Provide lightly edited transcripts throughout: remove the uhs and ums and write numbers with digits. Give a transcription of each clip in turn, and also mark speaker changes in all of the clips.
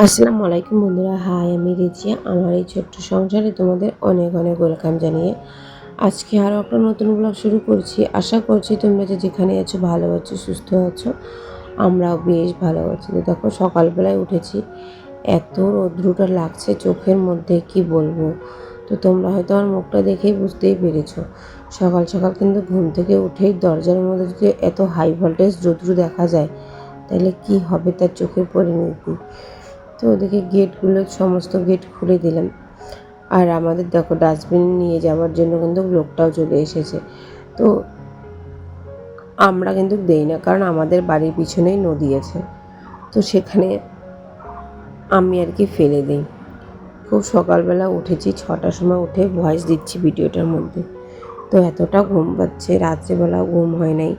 Speaker 1: আসসালামু আলাইকুম বন্ধুরা, হাই আমি রিজিয়া। আমার এই ছোট্ট সংসারে তোমাদের অনেক অনেক ওয়েলকাম জানিয়ে আজকে আরও একটা নতুন ব্লগ শুরু করছি। আশা করছি তোমরা যে যেখানে আছো ভালো আছো, সুস্থ আছো। আমরাও বেশ ভালো আছি। তো দেখো সকালবেলায় উঠেছি, এত রৌদ্রটা লাগছে চোখের মধ্যে কি বলবো। তো তোমরা হয়তো আমার মুখটা দেখেই বুঝতেই পেরেছো। সকাল সকাল কিন্তু ঘুম থেকে উঠেই দরজার মধ্যে যদি এত হাই ভোল্টেজ রৌদ্র দেখা যায় তাহলে কি হবে তার চোখের পরিণতি। তো ওদিকে গেটগুলো সমস্ত গেট খুলে দিলাম। আর আমাদের দেখো ডাস্টবিন নিয়ে যাওয়ার জন্য কিন্তু লোকটাও চলে এসেছে। তো আমরা কিন্তু দেই না, কারণ আমাদের বাড়ির পিছনেই নদী আছে। তো সেখানে আমি আর কি ফেলে দিই। খুব সকালবেলা উঠেছি, 6টার সময় উঠে ভয়েস দিচ্ছি ভিডিওটার মধ্যে। তো এতটা ঘুম পাচ্ছে, রাত্রেবেলাও ঘুম হয় নাই,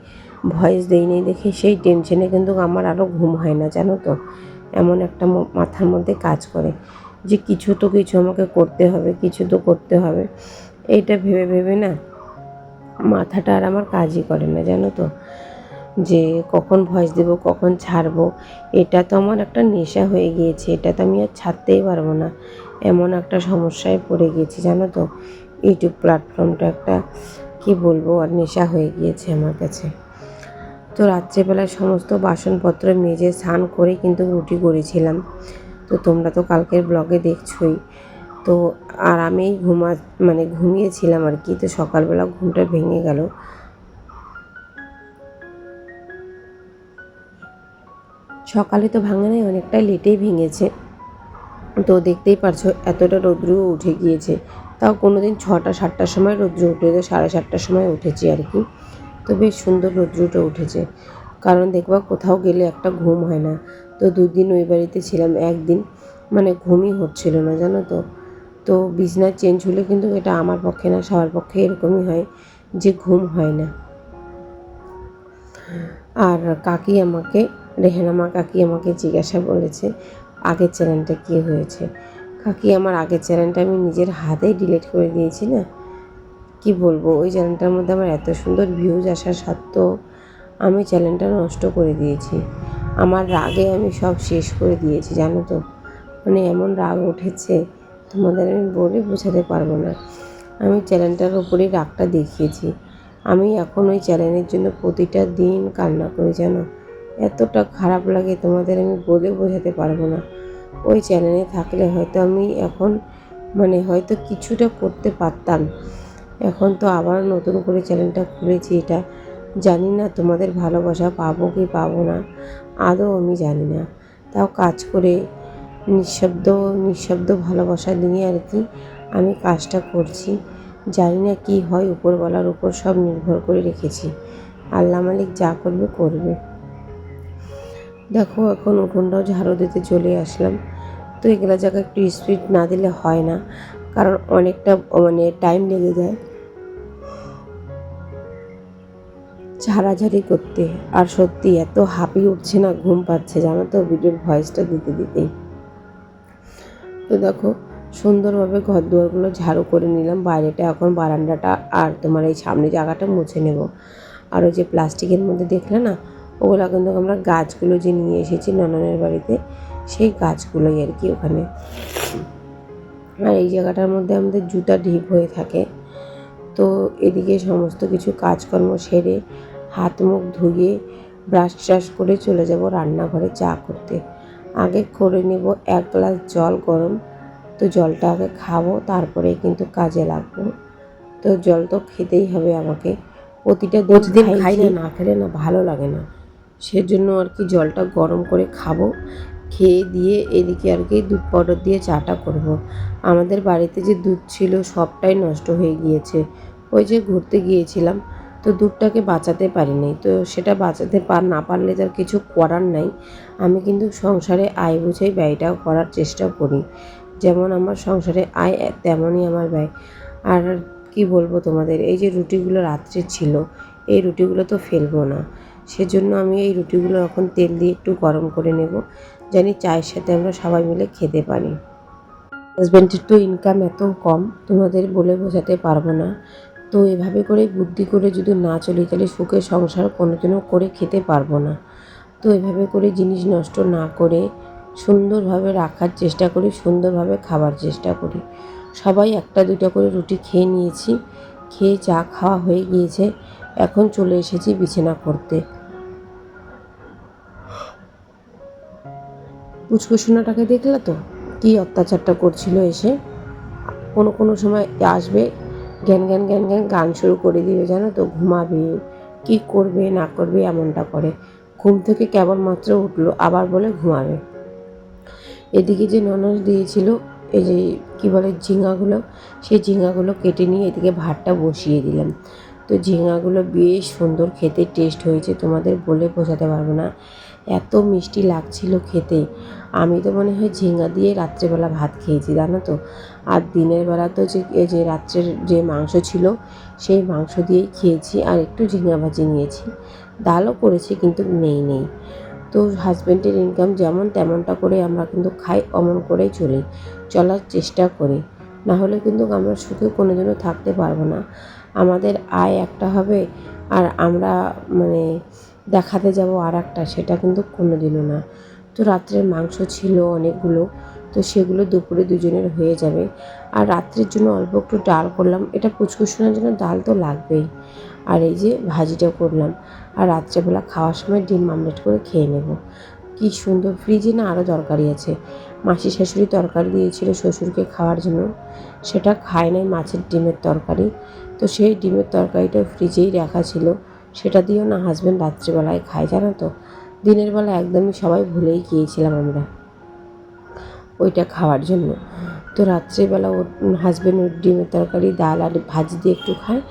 Speaker 1: ভয়েস দেই নাই দেখে সেই টেনশনে কিন্তু আমার আরও ঘুম হয় না, জানো তো। এমন একটা মাথার মধ্যে কাজ করে যে কিছু আমাকে করতে হবে, কিছু তো করতে হবে। এইটা ভেবে ভেবে না মাথাটা আর আমার কাজই করে না, জানো তো। যে কখন ভয়েস দেব, কখন ছাড়বো, এটা তো আমার একটা নেশা হয়ে গিয়েছে। এটা তো আমি আর ছাড়তেই পারবো না, এমন একটা সমস্যায় পড়ে গিয়েছি, জানো তো। ইউটিউব প্ল্যাটফর্মটা একটা কি বলবো আর নেশা হয়ে গিয়েছে আমার কাছে। তো রাত্রেবেলায় সমস্ত বাসনপত্র মেজে স্নান করে কিন্তু রুটি করেছিলাম। তো তোমরা তো কালকের ব্লগে দেখছোই। তো আর আমি ঘুমিয়েছিলাম আর কি। তো সকালবেলা ঘুমটা ভেঙে গেল। সকালে তো ভাঙে নাই, অনেকটাই লেটেই ভেঙেছে। তো দেখতেই পারছো এতটা রৌদ্রও উঠে গিয়েছে। তাও কোনো দিন 6টা 7টার সময় রৌদ্র উঠে, তো 7:30টার সময় উঠেছি আর কি। তো বেশ সুন্দর রৌদ্রটা উঠেছে। কারণ দেখবা কোথাও গেলে একটা ঘুম হয় না। তো 2 দিন ওই বাড়িতে ছিলাম, একদিন ঘুমই হচ্ছিল না, জানো তো। তো বিছনা চেঞ্জ হলে কিন্তু এটা আমার পক্ষে না, সবার পক্ষে এরকমই হয় যে ঘুম হয় না। আর রেহানা কাকি আমাকে জিজ্ঞাসা বলেছে আগের চ্যানেলটা কী হয়েছে। কাকি, আমার আগের চ্যানেলটা আমি নিজের হাতেই ডিলিট করে দিয়েছি না, কি বলবো। ওই চ্যানেলটার মধ্যে আমার এত সুন্দর ভিউজ আসা সত্ত্বেও আমি চ্যানেলটা নষ্ট করে দিয়েছি। আমার রাগে আমি সব শেষ করে দিয়েছি, জানো তো। এমন রাগ উঠেছে তোমাদের আমি বলে বোঝাতে পারবো না। আমি চ্যানেলটার ওপরেই রাগটা দেখিয়েছি। আমি এখন ওই চ্যানেলের জন্য প্রতিটা দিন কান্না করি, জানো। এতটা খারাপ লাগে তোমাদের আমি বলে বোঝাতে পারবো না। ওই চ্যানেলে থাকলে হয়তো আমি এখন হয়তো কিছুটা করতে পারতাম। এখন তো আবার নতুন করে চ্যানেলটা খুলেছি, এটা জানি না তোমাদের ভালোবাসা পাবো কি পাবো না, আদৌ আমি জানি না। তাও কাজ করে নিঃশব্দ ভালোবাসা নিয়ে আর কি আমি কাজটা করছি। জানি না কি হয়, উপরওয়ালার উপর সব নির্ভর করে রেখেছি। আল্লাহ মালিক যা করবে করবে। দেখো এখন উঠোনটাও ঝাড়ু দিতে চলে আসলাম। তো এগুলো জায়গায় একটু স্পিড না দিলে হয় না, কারণ অনেকটা টাইম লেগে যায় ঝাড়াঝাড়ি করতে। আর সত্যি এত হাঁপিয়ে উঠছে না, ঘুম পাচ্ছে, জানো তো, ভিডিওর ভয়েসটা দিতে দিতেই। তো দেখো সুন্দরভাবে ঘর দুয়ারগুলো ঝাড়ু করে নিলাম। বাইরেটা এখন বারান্দাটা আর তোমার এই সামনে জায়গাটা মুছে নেব। আর ওই যে প্লাস্টিকের মধ্যে দেখলে না, ওগুলো কিন্তু আমরা গাছগুলো যে নিয়ে এসেছি ননদের বাড়িতে, সেই গাছগুলোই আর কি ওখানে। আর এই জায়গাটার মধ্যে আমাদের জুতা ঢিপ হয়ে থাকে। তো এদিকে সমস্ত কিছু কাজকর্ম সেরে হাত মুখ ধুয়ে ব্রাশ ট্রাশ করে চলে যাব রান্নাঘরে চা করতে। আগে করে নেব 1 গ্লাস জল গরম। তো জলটা আগে খাবো, তারপরে কিন্তু কাজে লাগবো। তো জল তো খেতেই হবে আমাকে, প্রতিটা দিন খাই না খেলে না ভালো লাগে না। সেজন্য আর কি জলটা গরম করে খাবো। খেয়ে দিয়ে এদিকে আর কি দুধ পাউডার দিয়ে চাটা করব। আমাদের বাড়িতে যে দুধ ছিল সবটাই নষ্ট হয়ে গিয়েছে। ওই যে ঘুরতে গিয়েছিলাম, তো দুধটাকে বাঁচাতে পারিনি। তো সেটা বাঁচাতে না পারলে তার কিছু করার নাই। আমি কিন্তু সংসারে আয় বুঝেই ব্যয়টা করার চেষ্টা করি। যেমন আমার সংসারে আয় তেমনই আমার ব্যয়। আর কি বলবো তোমাদের, এই যে রুটিগুলো রাত্রে ছিল, এই রুটিগুলো তো ফেলবো না। সেজন্য আমি এই রুটিগুলো এখন তেল দিয়ে একটু গরম করে নেব, জানি চায়ের সাথে আমরা সবাই মিলে খেতে পারি। হাজব্যান্ডের তো ইনকাম এত কম তোমাদের বলে বোঝাতে পারবো না। তো এভাবে করে বুদ্ধি করে যদি না চলি তাহলে সুখের সংসার কোনোদিনও করে খেতে পারবো না। তো এভাবে করে জিনিস নষ্ট না করে সুন্দরভাবে রাখার চেষ্টা করি, সুন্দরভাবে খাবার চেষ্টা করি। সবাই একটা দুইটা করে রুটি খেয়ে নিয়েছি, খেয়ে চা খাওয়া হয়ে গিয়েছে। এখন চলে এসেছি বিছানা করতে। পুচকুসোনাটাকে দেখলে তো কি অত্যাচারটা করছিল এসে। কোনো সময় আসবে, জ্ঞান জ্ঞান জ্ঞান জ্ঞান গান শুরু করে দিবে, জানো তো, ঘুমাবে, কি করবে না করবে এমনটা করে। ঘুম থেকে কেবলমাত্র উঠলো, আবার বলে ঘুমাবে। এদিকে যে ননদ দিয়েছিল এই যে কি বলে ঝিঙাগুলো, সেই ঝিঙাগুলো কেটে নিয়ে এদিকে ভাতটা বসিয়ে দিলাম। তো ঝিঙাগুলো বেশ সুন্দর খেতে টেস্ট হয়েছে, তোমাদের বলে বোঝাতে পারবো না, এত মিষ্টি লাগছিল খেতে। আমি তো মনে হয় ঝিঙা দিয়ে রাত্রেবেলা ভাত খেয়েছি, জানো তো। আর দিনের বেলা তো যে রাত্রের যে মাংস ছিল সেই মাংস দিয়েই খেয়েছি, আর একটু ঝিঙা ভাজি নিয়েছি। ডালও করেছি কিন্তু নেই। তো হাজব্যান্ডের ইনকাম যেমন তেমনটা করে আমরা কিন্তু খাই, অমন করেই চলার চেষ্টা করি। না হলে কিন্তু আমরা সুখে কোনোদিনও থাকতে পারবো না। আমাদের আয় একটা হবে আর আমরা মানে দেখাতে যাব আর একটা, সেটা কিন্তু কোনোদিনও না। তো রাত্রের মাংস ছিল অনেকগুলো, তো সেগুলো দুপুরে দুজনের হয়ে যাবে। আর রাত্রের জন্য অল্প একটু ডাল করলাম, এটা পুচকুসোনার জন্য ডাল তো লাগবেই। আর এই যে ভাজিটা করলাম, আর রাত্রেবেলা খাওয়ার সময় ডিম আমলেট করে খেয়ে নেব। কি সুন্দর, ফ্রিজে না আরও তরকারি আছে। মাসি শাশুড়ি তরকারি দিয়েছিল শ্বশুরকে খাওয়ার জন্য, সেটা খায় নাই, মাছের ডিমের তরকারি। তো সেই ডিমের তরকারিটা ফ্রিজেই রাখা ছিল, সেটা দিয়েও না হাজব্যান্ড রাত্রিবেলায় খায়, জানো তো। দিনের বেলা একদমই সবাই ভুলেই গিয়েছিলাম আমরা ওইটা খাওয়ার জন্য। তো রাত্রিবেলা ওর হাজব্যান্ড ওর ডিমের তরকারি ডাল আর ভাজি দিয়ে একটু খায়,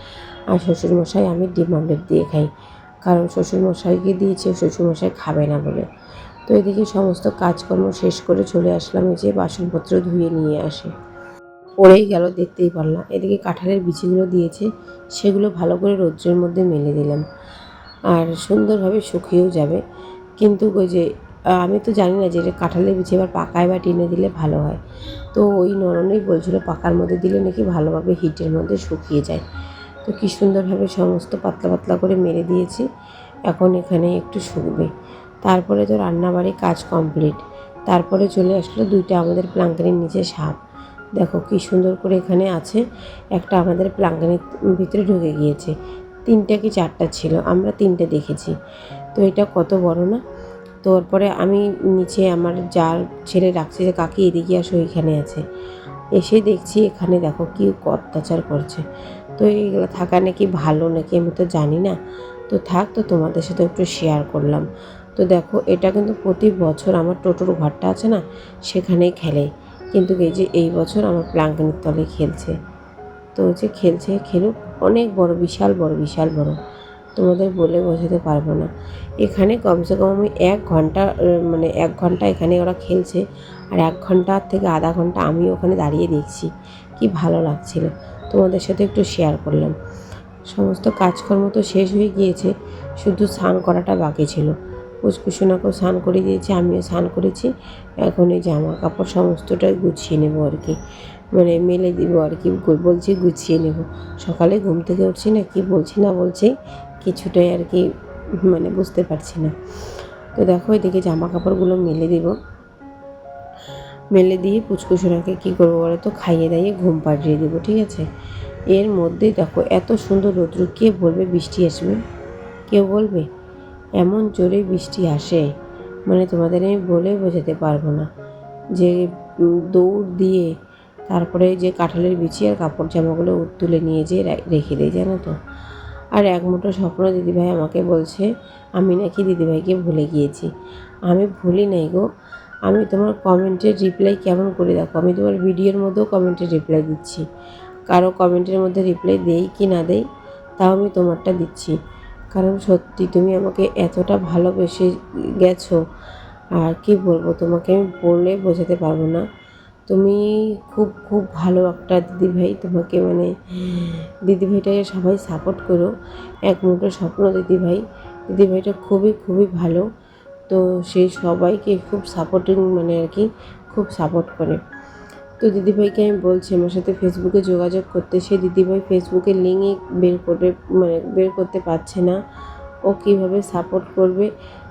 Speaker 1: আর শ্বশুরমশাই আমি ডিম আমলেট দিয়ে খাই, কারণ শ্বশুরমশাইকে দিয়েছে, শ্বশুরমশাই খাবে না বলে। তো এদিকে সমস্ত কাজকর্ম শেষ করে চলে আসলাম, এই যে বাসনপত্র ধুয়ে নিয়ে আসে। পড়েই গেল, দেখতেই পারলাম। এদিকে কাঁঠালের বিচিগুলো দিয়েছে, সেগুলো ভালো করে রৌদ্রের মধ্যে মেলে দিলাম, আর সুন্দরভাবে শুকিয়েও যাবে। কিন্তু ওই যে আমি তো জানি না যে এটা কাঁঠালের বিচি আবার পাকায় বা টিনে দিলে ভালো হয়। তো ওই ননদই বলছিল পাকার মধ্যে দিলে নাকি ভালোভাবে হিটের মধ্যে শুকিয়ে যায়। তো কী সুন্দরভাবে সমস্ত পাতলা পাতলা করে মেরে দিয়েছি। এখন এখানে একটু শুকবে, তারপরে তো রান্নাবাড়ি কাজ কমপ্লিট। তারপরে চলে আসলো দুইটা আমাদের প্লাঙ্কানির নিচে সাপ। দেখো কী সুন্দর করে এখানে আছে, একটা আমাদের প্লাঙ্কানির ভিতরে ঢুকে গিয়েছে। 3টা কি 4টা ছিল, আমরা 3টে দেখেছি। তো এটা কত বড় না। তো তারপরে আমি নিচে আমার যার ছেলে রাখছি যে কাকি এদিকে আসো, এখানে আছে। এসে দেখছি এখানে দেখো কি অত্যাচার করছে। তো এইগুলো থাকা নাকি ভালো নাকি আমি তো জানি না, তো থাক, তো তোমাদের সাথে একটু শেয়ার করলাম। তো দেখো এটা কিন্তু প্রতি বছর আমার টোটোর ঘরটা আছে না, সেখানেই খেলে, কিন্তু এই যে এই বছর আমার প্লাঙ্কানির তলে খেলছে। তো যে খেলুক, অনেক বড়, বিশাল বড়, তোমাদের বলে বোঝাতে পারবো না। এখানে কমসে কম আমি 1 ঘন্টা মানে 1 ঘন্টা এখানে ওরা খেলছে, আর 1 ঘন্টা থেকে আধা ঘন্টা আমি ওখানে দাঁড়িয়ে দেখছি, কি ভালো লাগছিল। তোমাদের সাথে একটু শেয়ার করলাম। সমস্ত কাজকর্ম তো শেষ হয়ে গিয়েছে, শুধু স্নান করাটা বাকি ছিল। পুচকুসোনাকেও স্নান করে দিয়েছি, আমিও স্নান করেছি। এখন এই জামা কাপড় সমস্তটাই গুছিয়ে নেব আর কি, মানে মেলে দিব আর কি, বলছি গুছিয়ে নেব। সকালে ঘুম থেকে উঠছি না, কি বলছি না বলছি কিছুটাই আর কি মানে বুঝতে পারছি না। তো দেখো এদিকে জামা কাপড়গুলো মেলে দিব, মেলে দিয়ে পুচকুসোনাকে কী করবো বলো তো, খাইয়ে দাইয়ে ঘুম পাড়িয়ে দেবো, ঠিক আছে। এর মধ্যে দেখো এত সুন্দর রৌদ্র, কে বলবে বৃষ্টি আসবে? কেউ বলবে? এমন জোরে বৃষ্টি আসে, মানে তোমাদের আমি বলে বোঝাতে পারবো না। যে দৌড় দিয়ে তারপরে যে কাঁঠালের বিচি আর কাপড় জামাগুলো তুলে নিয়ে যেয়ে রেখে দেয়, জানো তো। আর এক মুঠো স্বপ্ন দিদিভাই আমাকে বলছে আমি নাকি দিদিভাইকে ভুলে গিয়েছি। আমি ভুলি নাই গো, আমি তোমার কমেন্টের রিপ্লাই কেমন করে দেখো, আমি তোমার ভিডিওর মধ্যেও কমেন্টের রিপ্লাই দিচ্ছি। কারো কমেন্টের মধ্যে রিপ্লাই দেই কি না দেই, তাও আমি তোমারটা দিচ্ছি। কারণ সত্যি তুমি আমাকে এতটা ভালোবেসে গেছো, আর কি বলবো তোমাকে, আমি বলে বোঝাতে পারবো না। তুমি খুব খুব ভালো একটা দিদিভাই, তোমাকে মানে দিদিভাইটাকে সবাই সাপোর্ট করো। এক মুঠো স্বপ্ন দিদিভাইটা খুবই খুবই ভালো। তো সেই সবাইকে খুব সাপোর্টিং মানে আর কি, খুব সাপোর্ট করে। তো দিদিভাইকে আমি বলছি আমার সাথে ফেসবুকে যোগাযোগ করতে, সেই দিদিভাই ফেসবুকের লিঙ্কই বের করবে, মানে বের করতে পারছে না। ও কীভাবে সাপোর্ট করবে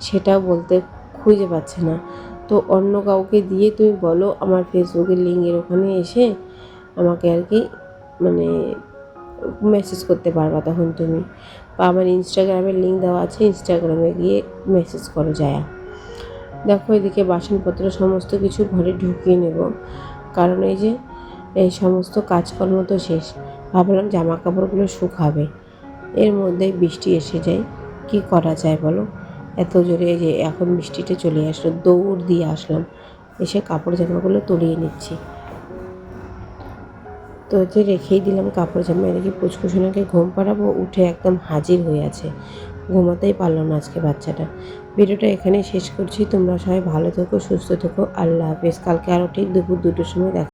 Speaker 1: সেটাও বলতে খুঁজে পাচ্ছে না। তো অন্য কাউকে দিয়ে তুমি বলো আমার ফেসবুকের লিঙ্কের ওখানে এসে আমাকে আর কি মানে মেসেজ করতে পারবা তখন তুমি, বা আমার ইনস্টাগ্রামের লিঙ্ক দেওয়া আছে, ইনস্টাগ্রামে গিয়ে মেসেজ করো যায়া। দেখো এদিকে বাসনপত্র সমস্ত কিছু ঘরে ঢুকিয়ে নেব, কারণ এই সমস্ত কাজকর্ম তো শেষ। ভাবলাম জামা কাপড়গুলো শুকাবে, এর মধ্যেই বৃষ্টি এসে যায়, কি করা যায় বলো। এত জোরে যে এখন বৃষ্টিটা চলে আসলো, দৌড় দিয়ে আসলাম, এসে কাপড় জামাগুলো তুলিয়ে নিচ্ছি। তো রেখেই দিলাম কাপড় জামা, এদিকে পুচকুসোনাকে ঘুম পাড়াবো, উঠে একদম হাজির হয়ে আছে, ঘুমাতেই পারলো না আজকে বাচ্চাটা। ভিডিওটা এখানেই শেষ করছি, তোমরা সবাই ভালো থেকো, সুস্থ থেকো, আল্লাহ হাফেজ। কালকে আরও ঠিক দুপুর 2টোর সময় দেখা